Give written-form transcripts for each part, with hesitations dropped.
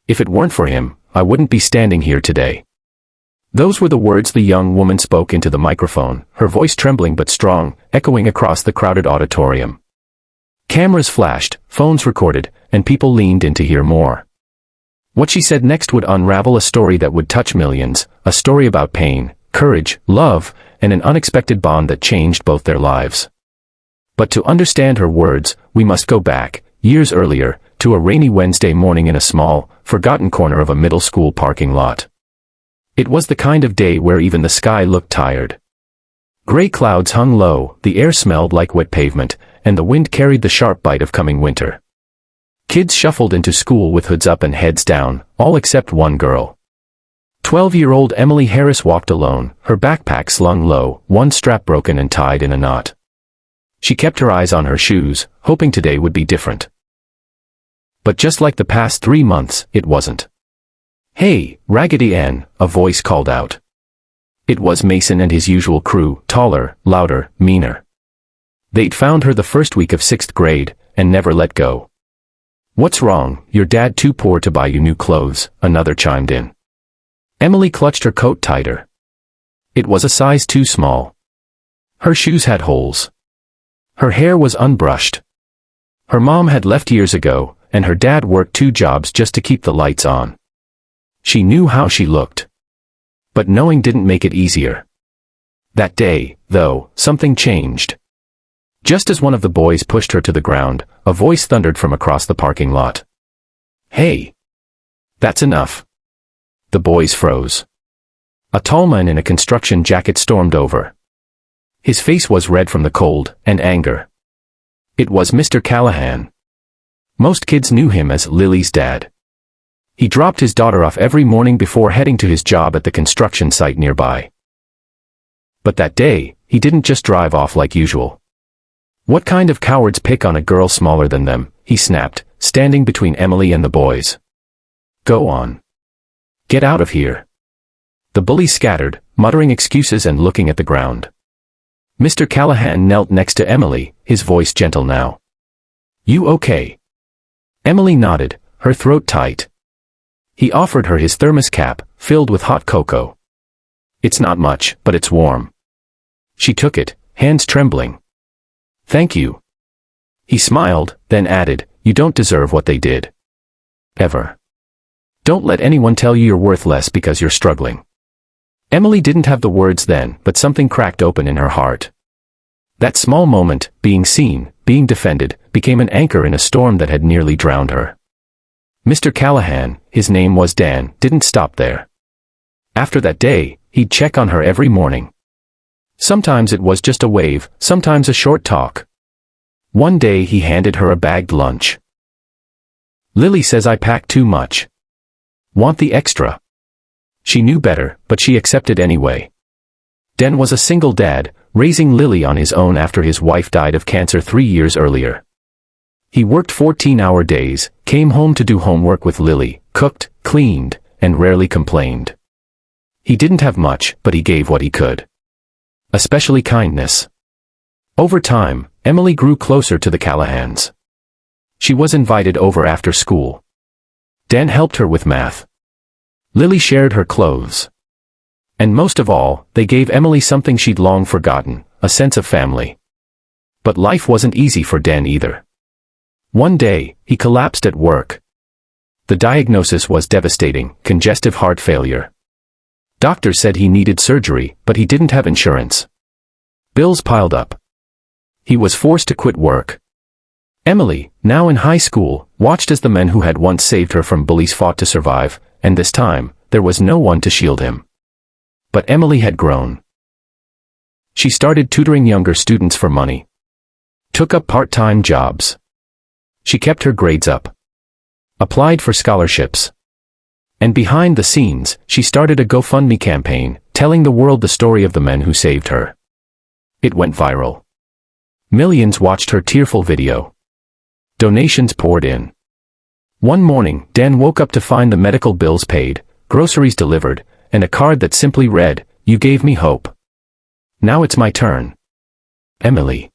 If it weren't for him, I wouldn't be standing here today. Those were the words the young woman spoke into the microphone, her voice trembling but strong, echoing across the crowded auditorium. Cameras flashed, phones recorded, and people leaned in to hear more. What she said next would unravel a story that would touch millions, a story about pain, courage, love, and an unexpected bond that changed both their lives. But to understand her words, we must go back, years earlier, to a rainy Wednesday morning in a small, forgotten corner of a middle school parking lot. It was the kind of day where even the sky looked tired. Gray clouds hung low, the air smelled like wet pavement, and the wind carried the sharp bite of coming winter. Kids shuffled into school with hoods up and heads down, all except one girl. 12-year-old Emily Harris walked alone, her backpack slung low, one strap broken and tied in a knot. She kept her eyes on her shoes, hoping today would be different. But just like the past 3 months, it wasn't. "Hey, Raggedy Ann," a voice called out. It was Mason and his usual crew, taller, louder, meaner. They'd found her the first week of 6th grade, and never let go. "What's wrong, your dad too poor to buy you new clothes?" another chimed in. Emily clutched her coat tighter. It was a size too small. Her shoes had holes. Her hair was unbrushed. Her mom had left years ago, and her dad worked 2 jobs just to keep the lights on. She knew how she looked. But knowing didn't make it easier. That day, though, something changed. Just as one of the boys pushed her to the ground, a voice thundered from across the parking lot. "Hey! That's enough." The boys froze. A tall man in a construction jacket stormed over. His face was red from the cold and anger. It was Mr. Callahan. Most kids knew him as Lily's dad. He dropped his daughter off every morning before heading to his job at the construction site nearby. But that day, he didn't just drive off like usual. "What kind of cowards pick on a girl smaller than them?" he snapped, standing between Emily and the boys. "Go on. Get out of here." The bullies scattered, muttering excuses and looking at the ground. Mr. Callahan knelt next to Emily, his voice gentle now. "You okay?" Emily nodded, her throat tight. He offered her his thermos cap, filled with hot cocoa. "It's not much, but it's warm." She took it, hands trembling. "Thank you." He smiled, then added, "You don't deserve what they did. Ever. Don't let anyone tell you you're worth less because you're struggling." Emily didn't have the words then, but something cracked open in her heart. That small moment, being seen, being defended, became an anchor in a storm that had nearly drowned her. Mr. Callahan, his name was Dan, didn't stop there. After that day, he'd check on her every morning. Sometimes it was just a wave, sometimes a short talk. One day he handed her a bagged lunch. "Lily says I pack too much. Want the extra?" She knew better, but she accepted anyway. Dan was a single dad, raising Lily on his own after his wife died of cancer 3 years earlier. He worked 14-hour days, came home to do homework with Lily, cooked, cleaned, and rarely complained. He didn't have much, but he gave what he could. Especially kindness. Over time, Emily grew closer to the Callahans. She was invited over after school. Dan helped her with math. Lily shared her clothes. And most of all, they gave Emily something she'd long forgotten, a sense of family. But life wasn't easy for Dan either. One day, he collapsed at work. The diagnosis was devastating: congestive heart failure. Doctors said he needed surgery, but he didn't have insurance. Bills piled up. He was forced to quit work. Emily, now in high school, watched as the men who had once saved her from bullies fought to survive, and this time, there was no one to shield him. But Emily had grown. She started tutoring younger students for money. Took up part-time jobs. She kept her grades up. Applied for scholarships. And behind the scenes, she started a GoFundMe campaign, telling the world the story of the men who saved her. It went viral. Millions watched her tearful video. Donations poured in. One morning, Dan woke up to find the medical bills paid, groceries delivered, and a card that simply read, "You gave me hope. Now it's my turn." Emily.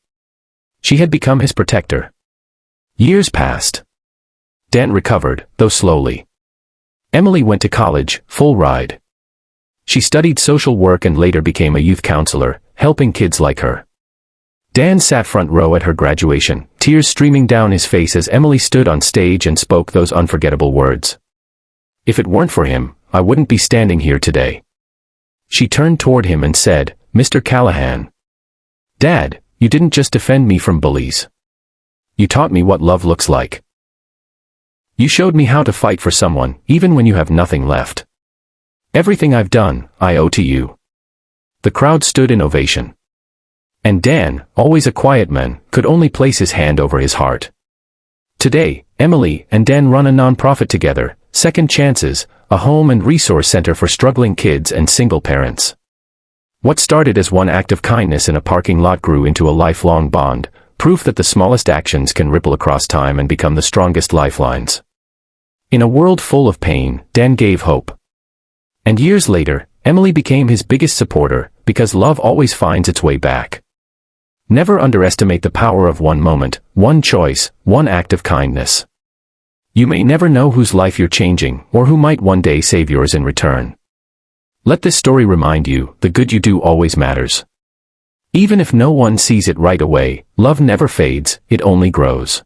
She had become his protector. Years passed. Dan recovered, though slowly. Emily went to college, full ride. She studied social work and later became a youth counselor, helping kids like her. Dan sat front row at her graduation, tears streaming down his face as Emily stood on stage and spoke those unforgettable words. "If it weren't for him, I wouldn't be standing here today." She turned toward him and said, "Mr. Callahan. Dad, you didn't just defend me from bullies. You taught me what love looks like. You showed me how to fight for someone, even when you have nothing left. Everything I've done, I owe to you." The crowd stood in ovation. And Dan, always a quiet man, could only place his hand over his heart. Today, Emily and Dan run a nonprofit together, Second Chances, a home and resource center for struggling kids and single parents. What started as one act of kindness in a parking lot grew into a lifelong bond, proof that the smallest actions can ripple across time and become the strongest lifelines. In a world full of pain, Dan gave hope. And years later, Emily became his biggest supporter, because love always finds its way back. Never underestimate the power of one moment, one choice, one act of kindness. You may never know whose life you're changing, or who might one day save yours in return. Let this story remind you, the good you do always matters. Even if no one sees it right away, love never fades, it only grows.